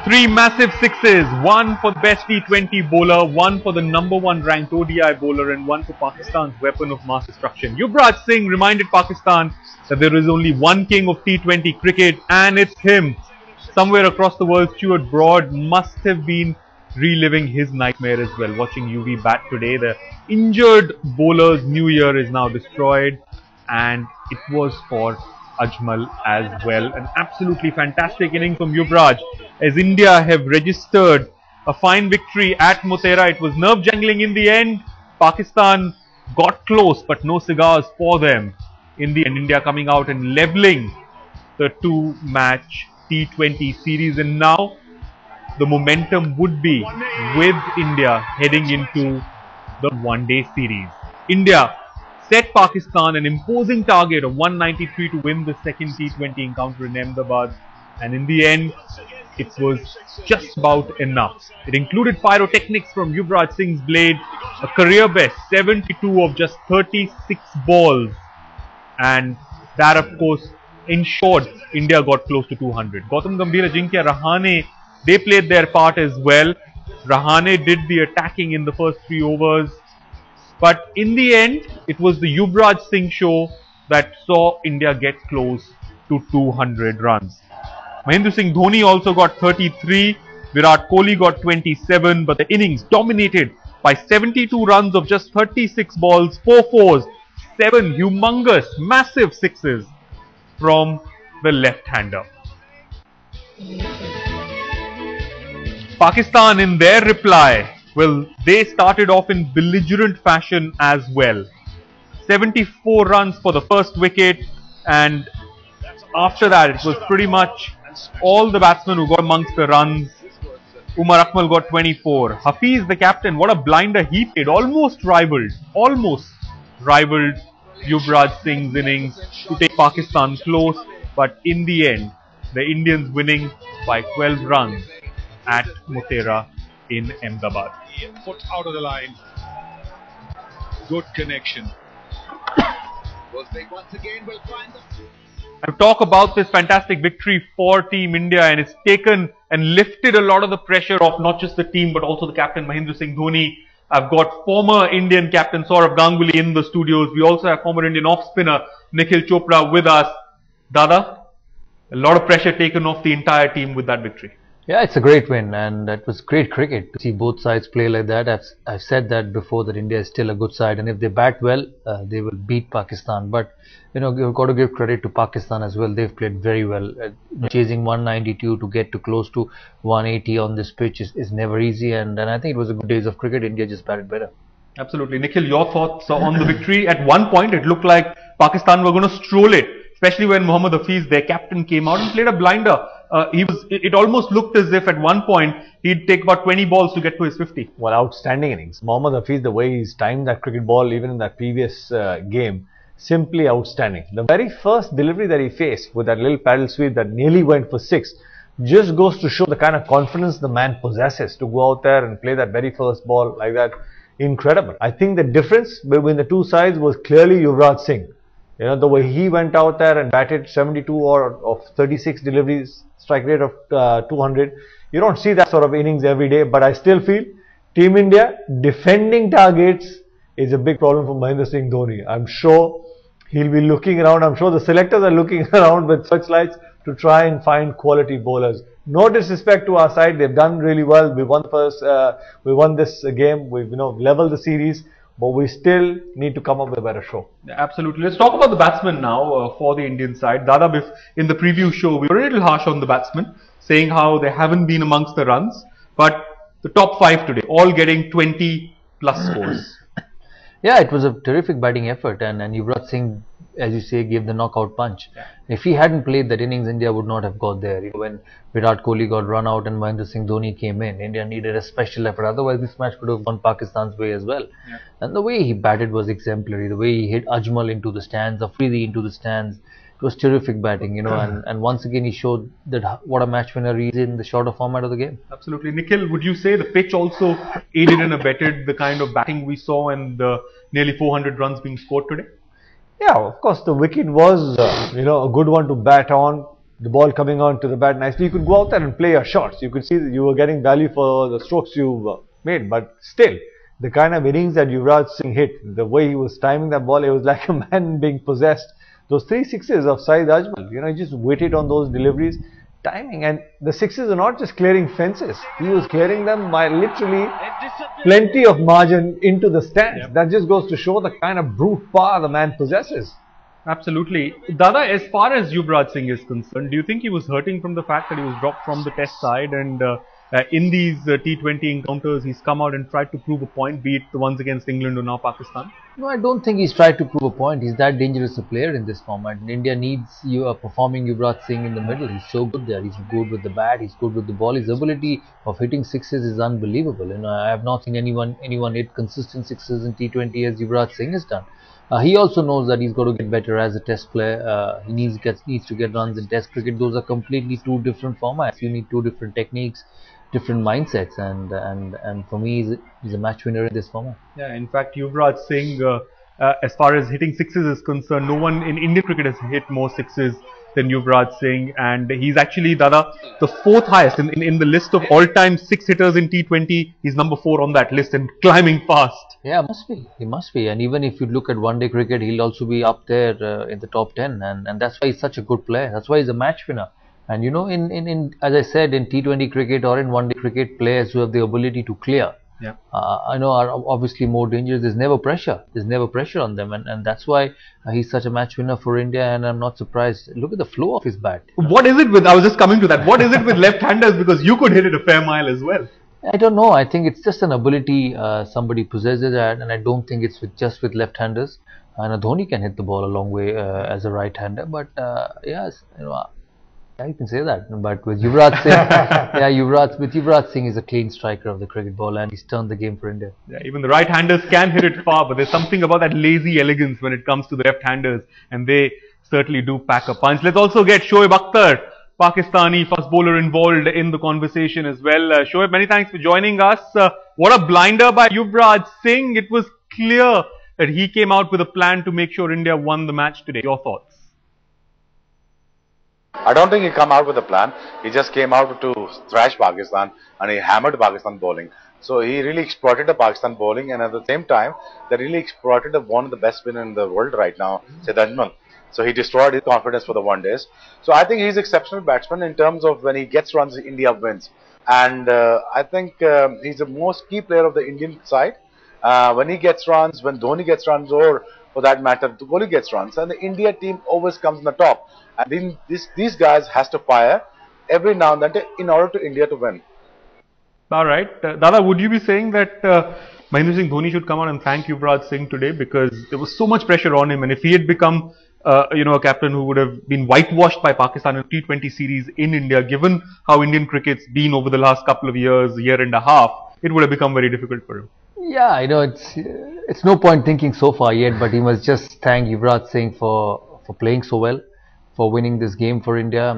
Three massive sixes, one for the best T20 bowler, one for the #1 ranked ODI bowler, and one for Pakistan's weapon of mass destruction. Yuvraj Singh reminded Pakistan that there is only one king of T20 cricket, and it's him. Somewhere across the world, Stuart Broad must have been reliving his nightmare as well, watching UV bat today. The injured bowler's new year is now destroyed, and it was for Ajmal as well. An absolutely fantastic inning from Yuvraj, as India have registered a fine victory at Motera. It was nerve jangling in the end. Pakistan got close, but no cigars for them. In the end, India coming out and levelling the two-match T20 series, and now the momentum would be with India heading into the one-day series. India set Pakistan an imposing target of 193 to win the second T20 encounter in Ahmedabad, and in the end it was just about enough. It included pyrotechnics from Yuvraj Singh's blade, a career best 72 of just 36 balls, and that of course ensured India got close to 200. Gautam Gambhir, Ajinkya Rahane, they played their part as well. Rahane did the attacking in the first 3 overs. But in the end, it was the Yuvraj Singh show that saw India get close to 200 runs. Mahendra Singh Dhoni also got 33, Virat Kohli got 27, but the innings dominated by 72 runs of just 36 balls, 4 fours, 7 humongous, massive sixes from the left-hander. Pakistan, in their reply, well, they started off in belligerent fashion as well. 74 runs for the first wicket, and after that it was pretty much all the batsmen who got amongst the runs. Umar Akmal got 24. Hafiz, the captain, what a blinder he played. Almost rivaled Yuvraj Singh's innings to take Pakistan close, but in the end, the Indians winning by 12 runs at Motera in Ahmedabad. Foot out of the line. Good connection. Once again will find them. To talk about this fantastic victory for Team India, and it's taken and lifted a lot of the pressure off not just the team but also the captain Mahendra Singh Dhoni. I've got former Indian captain Saurav Ganguly in the studios. We also have former Indian off-spinner Nikhil Chopra with us. Dada, a lot of pressure taken off the entire team with that victory. Yeah, it's a great win, and it was great cricket to see both sides play like that. I've said that before, that India is still a good side, and if they bat well, they will beat Pakistan. But you know, you've got to give credit to Pakistan as well. They've played very well. Chasing 192 to get to close to 180 on this pitch is never easy, and I think it was a good days of cricket. India just batted better. Absolutely. Nikhil, your thoughts on the victory? At one point, it looked like Pakistan were going to stroll it, especially when Mohammad Hafiz, their captain, came out and played a blinder. It almost looked as if at one point he'd take about 20 balls to get to his 50. Well, outstanding innings. Mohammad Hafiz, the way he's timed that cricket ball even in that previous game, simply outstanding. The very first delivery that he faced with that little paddle sweep that nearly went for 6 just goes to show the kind of confidence the man possesses to go out there and play that very first ball like that. Incredible. I think the difference between the two sides was clearly Yuvraj Singh. You know, the way he went out there and batted 72 of 36 deliveries, strike rate of 200. You don't see that sort of innings every day, but I still feel Team India defending targets is a big problem for Mahendra Singh Dhoni. I'm sure he'll be looking around. I'm sure the selectors are looking around with searchlights to try and find quality bowlers. No disrespect to our side, they've done really well. We won we won this game. We've leveled the series. But we still need to come up with a better show. Yeah, absolutely. Let's talk about the batsmen now for the Indian side. Dada, in the preview show, we were a little harsh on the batsmen, saying how they haven't been amongst the runs. But the top 5 today, all getting 20 plus scores. Yeah, it was a terrific batting effort, and Yuvraj Singh, as you say, gave the knockout punch. Yeah. If he hadn't played that innings, India would not have got there. When Virat Kohli got run out and Mahendra Singh Dhoni came in, India needed a special effort. Otherwise, this match could have gone Pakistan's way as well. Yeah. And the way he batted was exemplary. The way he hit Ajmal into the stands, Afridi into the stands, it was terrific batting, and once again he showed that what a match winner he is in the shorter format of the game. Absolutely. Nikhil, would you say the pitch also aided and abetted the kind of batting we saw and the nearly 400 runs being scored today? Yeah, of course the wicket was a good one to bat on. the ball coming on to the bat nicely, you could go out there and play your shots. You could see that you were getting value for the strokes you made. But still, the kind of innings that Yuvraj Singh hit, the way he was timing that ball, it was like a man being possessed. Those 3 sixes of Saeed Ajmal, he just waited on those deliveries, timing, and the sixes are not just clearing fences. He was clearing them by literally plenty of margin into the stands. That just goes to show the kind of brute power the man possesses. Absolutely. Dada, as far as Yuvraj Singh is concerned, do you think he was hurting from the fact that he was dropped from the test side, and in these T20 encounters he's come out and tried to prove a point, be it the ones against England or now Pakistan? No, I don't think he's tried to prove a point. He's that dangerous a player in this format. And India needs a performing Yuvraj Singh in the middle. He's so good there. He's good with the bat. He's good with the ball. His ability of hitting sixes is unbelievable. And I have not seen anyone hit consistent sixes in T20 as Yuvraj Singh has done. He also knows that he's got to get better as a test player. He needs to get runs in test cricket. Those are completely 2 different formats. You need 2 different techniques, different mindsets, and for me, he's a match winner in this format. Yeah, in fact, Yuvraj Singh, as far as hitting sixes is concerned, no one in Indian cricket has hit more sixes than Yuvraj Singh, and he's actually, Dada, the 4th highest in the list of all-time 6 hitters in T20. He's number 4 on that list and climbing fast. Yeah, must be. He must be. And even if you look at one-day cricket, he'll also be up there in the top 10, and that's why he's such a good player. That's why he's a match winner. And in as I said, in T20 cricket or in one-day cricket, players who have the ability to clear, I know are obviously more dangerous. There's never pressure. There's never pressure on them, and that's why he's such a match winner for India. And I'm not surprised. Look at the flow of his bat. What is it with? I was just coming to that. What is it with left-handers? Because you could hit it a fair mile as well. I don't know. I think it's just an ability somebody possesses, and I don't think it's just with left-handers. And Dhoni can hit the ball a long way as a right-hander, but yes, yeah, you can say that. But with Yuvraj Singh, Yuvraj Singh is a clean striker of the cricket ball, and he's turned the game for India. Yeah, even the right-handers can hit it far, but there's something about that lazy elegance when it comes to the left-handers, and they certainly do pack a punch. Let's also get Shoaib Akhtar, Pakistani fast bowler, involved in the conversation as well. Shoaib, many thanks for joining us. What a blinder by Yuvraj Singh. It was clear that he came out with a plan to make sure India won the match today. Your thoughts? I don't think he come out with a plan. He just came out to thrash Pakistan, and he hammered Pakistan bowling. So he really exploited the Pakistan bowling, and at the same time, they really exploited one of the best spinners in the world right now, Saeed Ajmal. So he destroyed his confidence for the 1 days. So I think he's an exceptional batsman in terms of when he gets runs, India wins. And I think he's the most key player of the Indian side. When he gets runs, when Dhoni gets runs, or for that matter, Kohli gets runs, and the India team always comes on the top. And then these guys has to fire every now and then in order to India to win. All right. Dada, would you be saying that Mahendra Singh Dhoni should come out and thank Yuvraj Singh today, because there was so much pressure on him, and if he had become a captain who would have been whitewashed by Pakistan in T20 series in India, given how Indian cricket's been over the last couple of years, year and a half, it would have become very difficult for him. Yeah, I know it's no point thinking so far yet, but he must just thank Yuvraj Singh for playing so well, for winning this game for India.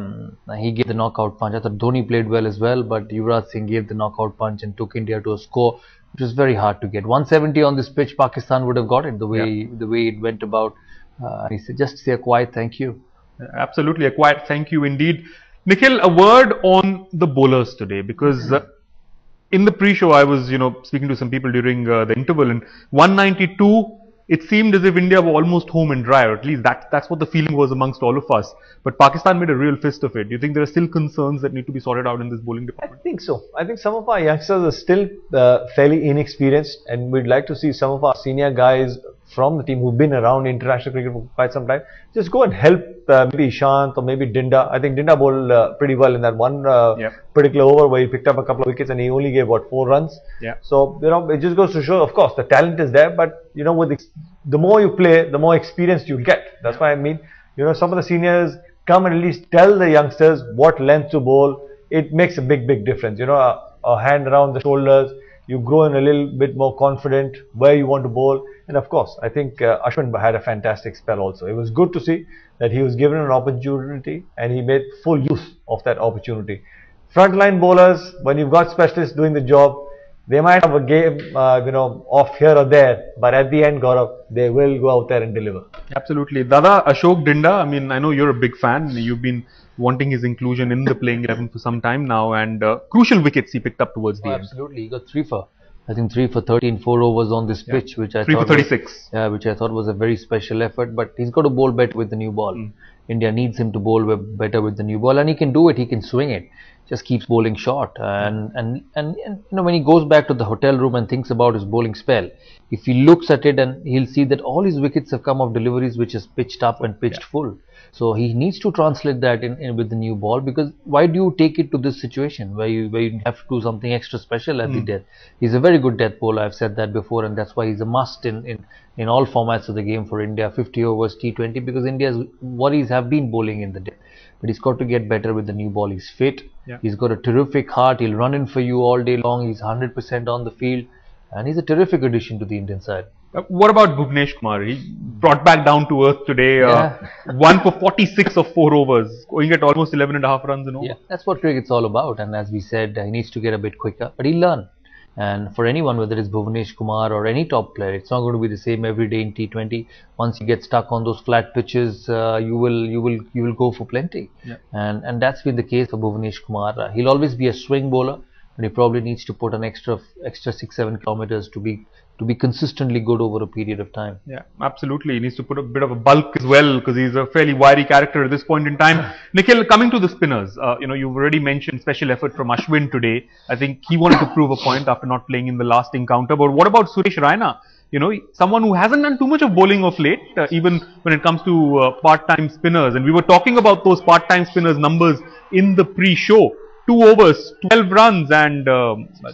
He gave the knockout punch. I thought Dhoni played well as well, but Yuvraj Singh gave the knockout punch and took India to a score which was very hard to get. 170 on this pitch, Pakistan would have got it the way it went about. He said, just say a quiet thank you. Absolutely, a quiet thank you indeed. Nikhil, a word on the bowlers today, because in the pre-show I was speaking to some people during the interval, and 192, it seemed as if India were almost home and dry, or at least that's what the feeling was amongst all of us. But Pakistan made a real fist of it. Do you think there are still concerns that need to be sorted out in this bowling department? I think so. I think some of our youngsters are still fairly inexperienced, and we'd like to see some of our senior guys from the team who've been around international cricket for quite some time just go and help maybe Ishant or maybe Dinda. I think Dinda bowled pretty well in that one particular over where he picked up a couple of wickets and he only gave 4 runs. So it just goes to show, of course, the talent is there, but with the more you play, the more experience you get. That's why I mean, some of the seniors come and at least tell the youngsters what length to bowl. It makes a big difference. A hand around the shoulders, you grow in a little bit more confident where you want to bowl. And of course, I think Ashwin had a fantastic spell also. It was good to see that he was given an opportunity and he made full use of that opportunity. Frontline bowlers, when you've got specialists doing the job, they might have a game, off here or there, but at the end, Gaurav, they will go out there and deliver. Absolutely. Dada, Ashok Dinda, I mean, I know you're a big fan. You've been wanting his inclusion in the playing 11 for some time now, and crucial wickets he picked up towards the end. Absolutely, he got 3 for 13, 4 overs on this pitch, which I 3 thought for 36. which I thought was a very special effort. But he's got to bowl better with the new ball. India needs him to bowl better with the new ball, and he can do it. He can swing it. Just keeps bowling short, and when he goes back to the hotel room and thinks about his bowling spell, if he looks at it, and he'll see that all his wickets have come off deliveries which is pitched up and pitched full. So he needs to translate that in with the new ball, because why do you take it to this situation where you have to do something extra special at the death? He's a very good death bowler. I've said that before, and that's why he's a must in all formats of the game for India. 50 overs T20, because India's worries have been bowling in the death. But he's got to get better with the new ball. He's fit. He's got a terrific heart. He'll run in for you all day long. He's 100% on the field, and he's a terrific addition to the Indian side. What about Bhuvnesh Kumar? He brought back down to earth today. 1 for 46 of 4 overs, going at almost 11.5 runs in over. Yeah, that's what cricket's all about. And as we said, he needs to get a bit quicker, but he'll learn. And for anyone, whether it's Bhuvnesh Kumar or any top player, it's not going to be the same every day in T20. Once you get stuck on those flat pitches, you will go for plenty. And that's been the case for Bhuvnesh Kumar. He'll always be a swing bowler, but he probably needs to put an extra 6-7 kilometers to be consistently good over a period of time. Yeah, absolutely. He needs to put a bit of a bulk as well, because he's a fairly wiry character at this point in time. Nikhil, coming to the spinners, you've already mentioned special effort from Ashwin today. I think he wanted to prove a point after not playing in the last encounter. But what about Suresh Raina? Someone who hasn't done too much of bowling of late, even when it comes to part-time spinners. And we were talking about those part-time spinners numbers in the pre-show. 2 overs, 12 runs, and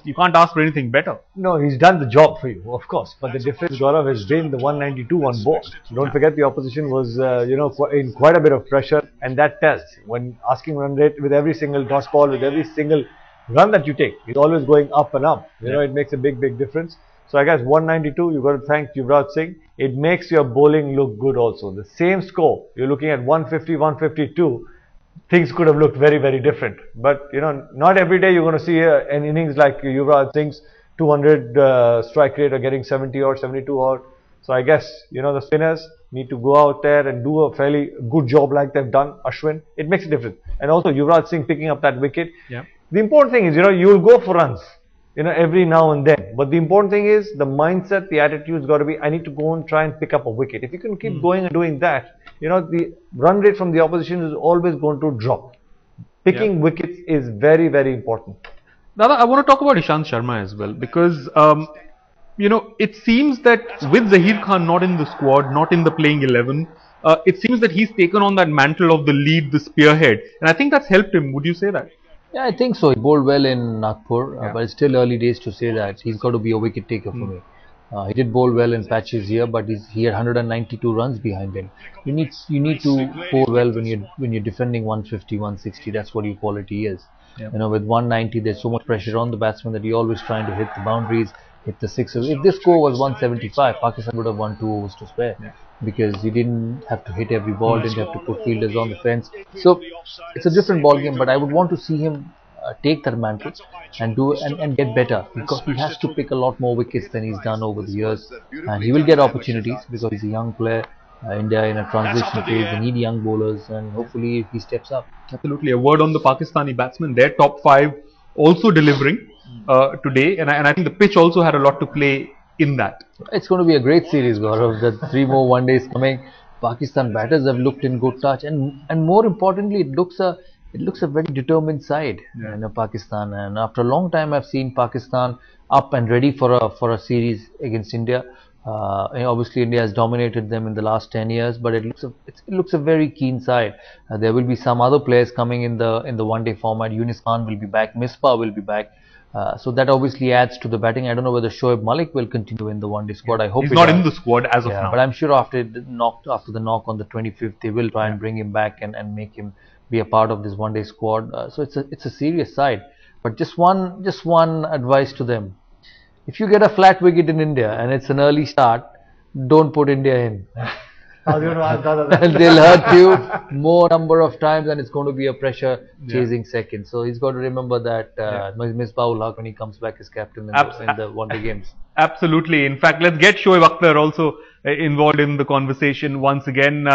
you can't ask for anything better. No, he's done the job for you, of course. But the difference, Gaurav, has been the 192 on board. Don't forget the opposition was, in quite a bit of pressure, and that tells. When asking run rate with every single toss ball, with every single run that you take, he's always going up and up. It makes a big difference. So I guess 192, you've got to thank Yuvraj Singh. It makes your bowling look good also. The same score, you're looking at 150, 152. Things could have looked very different, but not every day you're going to see an innings like Yuvraj Singh's 200 strike rate or getting 70 or 72 out. So I guess the spinners need to go out there and do a fairly good job like they've done. Ashwin, it makes a difference, and also Yuvraj Singh picking up that wicket. The important thing is you will go for runs every now and then, but the important thing is the mindset, the attitude's got to be, I need to go and try and pick up a wicket. If you can keep going and doing that, the run rate from the opposition is always going to drop. Picking wickets is very important. Dada, I want to talk about Ishant Sharma as well, because it seems that with Zaheer Khan not in the squad, not in the playing 11, it seems that he's taken on that mantle of the lead, the spearhead, and I think that's helped him. Would you say that? Yeah, I think so. He bowled well in Nagpur, but it's still early days to say that. He's got to be a wicket taker for me. He did bowl well in patches here, but he had 192 runs behind him. You need to bowl well when you're defending 150, 160. That's what your quality is. With 190, there's so much pressure on the batsman that you're always trying to hit the boundaries, hit the sixes. If this score was 175, Pakistan would have won 2 overs to spare, because you didn't have to hit every ball, didn't have to put fielders on the fence. So it's a different ball game, but I would want to see him take that mantle and get better, because he has to pick a lot more wickets than he's done over the years, and he will get opportunities because he's a young player. India in a transition phase, they need young bowlers, and hopefully he steps up. Absolutely. A word on the Pakistani batsmen, their top 5 also delivering today, and I think the pitch also had a lot to play in that. It's going to be a great series, Gaurav. The 3 more one-days coming. Pakistan batters have looked in good touch, and more importantly, it looks a very determined side in Pakistan. And after a long time, I've seen Pakistan up and ready for a series against India. Obviously, India has dominated them in the last 10 years, but it looks a very keen side. There will be some other players coming in the one-day format. Yunus Khan will be back. Misbah will be back. So that obviously adds to the batting. I don't know whether Shoaib Malik will continue in the one-day squad. I hope he's not in the squad as of now. But I'm sure after the knock on the 25th, they will try and bring him back and make him be a part of this one-day squad. So it's a serious side. But just one advice to them: if you get a flat wicket in India and it's an early start, don't put India in. They'll hurt you more number of times, and it's going to be a pressure chasing second. So he's got to remember that Misbah-ul Haq when he comes back as captain in the one-day games. Absolutely. In fact, let's get Shoaib Akhtar also involved in the conversation once again.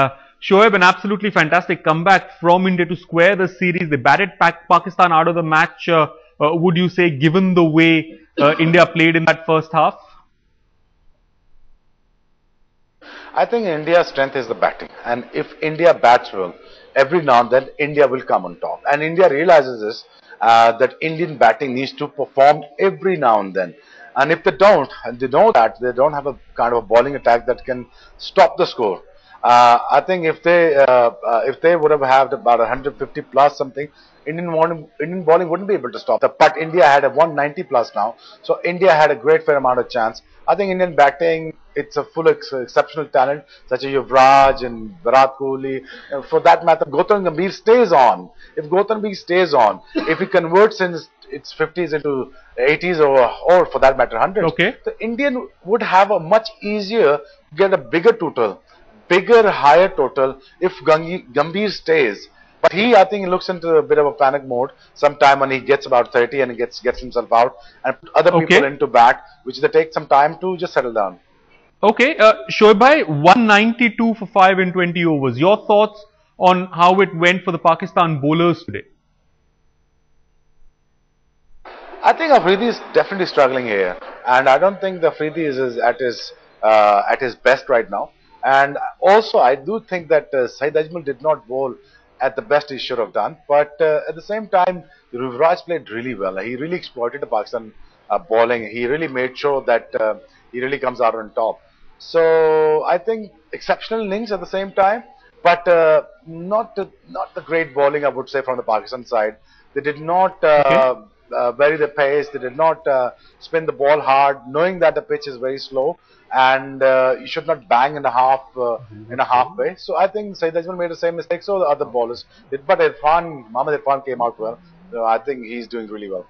Shoaib, an absolutely fantastic comeback from India to square the series. They batted Pakistan out of the match, would you say, given the way India played in that first half? I think India's strength is the batting, and if India bats well, every now and then India will come on top. And India realizes this, that Indian batting needs to perform every now and then. And if they don't, and they know that they don't have a kind of a bowling attack that can stop the score. I think if they would have had about 150 plus something, Indian bowling wouldn't be able to stop that. But India had a 190 plus now, so India had a great fair amount of chance. I think Indian batting, it's a full exceptional talent such as Yuvraj and Virat Kohli. For that matter, Gautam Gambhir stays on. If Gautam Gambhir stays on, if he converts its 50s into 80s or for that matter 100s, okay, the Indian would have a much easier get a bigger total, higher total if Gambhir stays. But I think he looks into a bit of a panic mode sometime when he gets about 30 and he gets himself out and put other people into bat, which they take some time to just settle down. Okay, Shoaib bhai, 192 for 5 in 20 overs. Your thoughts on how it went for the Pakistan bowlers today? I think Afridi is definitely struggling here, and I don't think the Afridi is at his best right now. And also, I do think that Saeed Ajmal did not bowl at the best he should have done. But at the same time, Yuvraj played really well. He really exploited the Pakistan bowling. He really made sure that he really comes out on top. So I think exceptional innings at the same time, but not the great bowling, I would say, from the Pakistan side. They did not vary the pace. They did not spin the ball hard, knowing that the pitch is very slow and you should not bang in a halfway. So I think Saeed Ajmal made the same mistake. So the other bowlers did, but Mohammad Irfan came out well. So I think he's doing really well.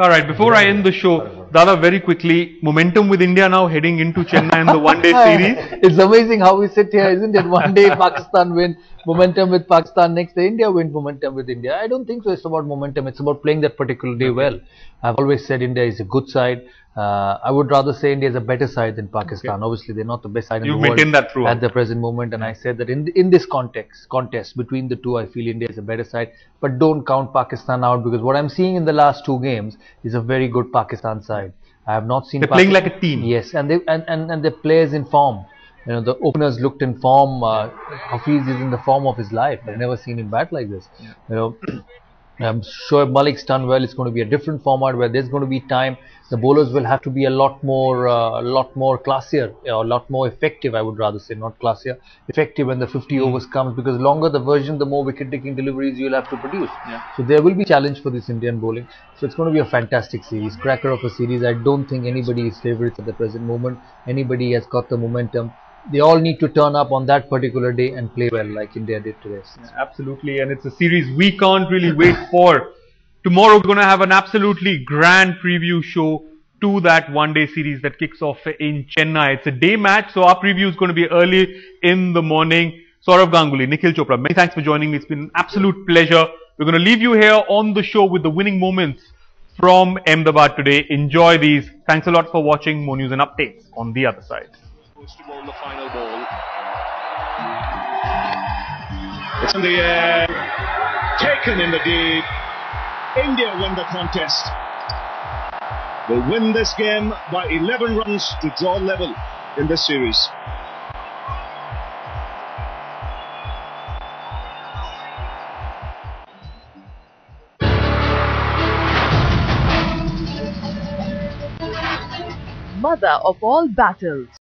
Alright, before I end the show, Dada, very quickly, momentum with India now heading into Chennai in the one-day series. It's amazing how we sit here, isn't it? One day Pakistan win, momentum with Pakistan, next day India win, momentum with India. I don't think so. It's about momentum. It's about playing that particular day well. I've always said India is a good side. I would rather say India is a better side than Pakistan. Obviously, they're not the best side in the world that at the present moment. And I said that in this contest between the two, I feel India is a better side. But don't count Pakistan out, because what I'm seeing in the last two games is a very good Pakistan side. I have not seen. They're playing like a team. Yes, and the players in form. You know, the openers looked in form. Hafiz is in the form of his life. I've never seen him bat like this. You know. Shoaib Malik's done well. It's going to be a different format where there's going to be time. The bowlers will have to be a lot more classier, or a lot more effective. I would rather say, not classier, effective when the 50 overs comes, because longer the version, the more wicket-taking deliveries you'll have to produce. So there will be challenge for this Indian bowling. So it's going to be a fantastic series, cracker of a series. I don't think anybody is favourites at the present moment. Anybody has got the momentum. They all need to turn up on that particular day and play well like India did today. Absolutely, and it's a series we can't really wait for. Tomorrow we're going to have an absolutely grand preview show to that one-day series that kicks off in Chennai. It's a day match, so our preview is going to be early in the morning. Saurav Ganguly, Nikhil Chopra, many thanks for joining me. It's been an absolute pleasure. We're going to leave you here on the show with the winning moments from Ahmedabad today. Enjoy these. Thanks a lot for watching. More news and updates on the other side. To bowl the final ball. It's in the air, taken in the deep. India win the contest. Will win this game by 11 runs to draw level in this series. Mother of all battles.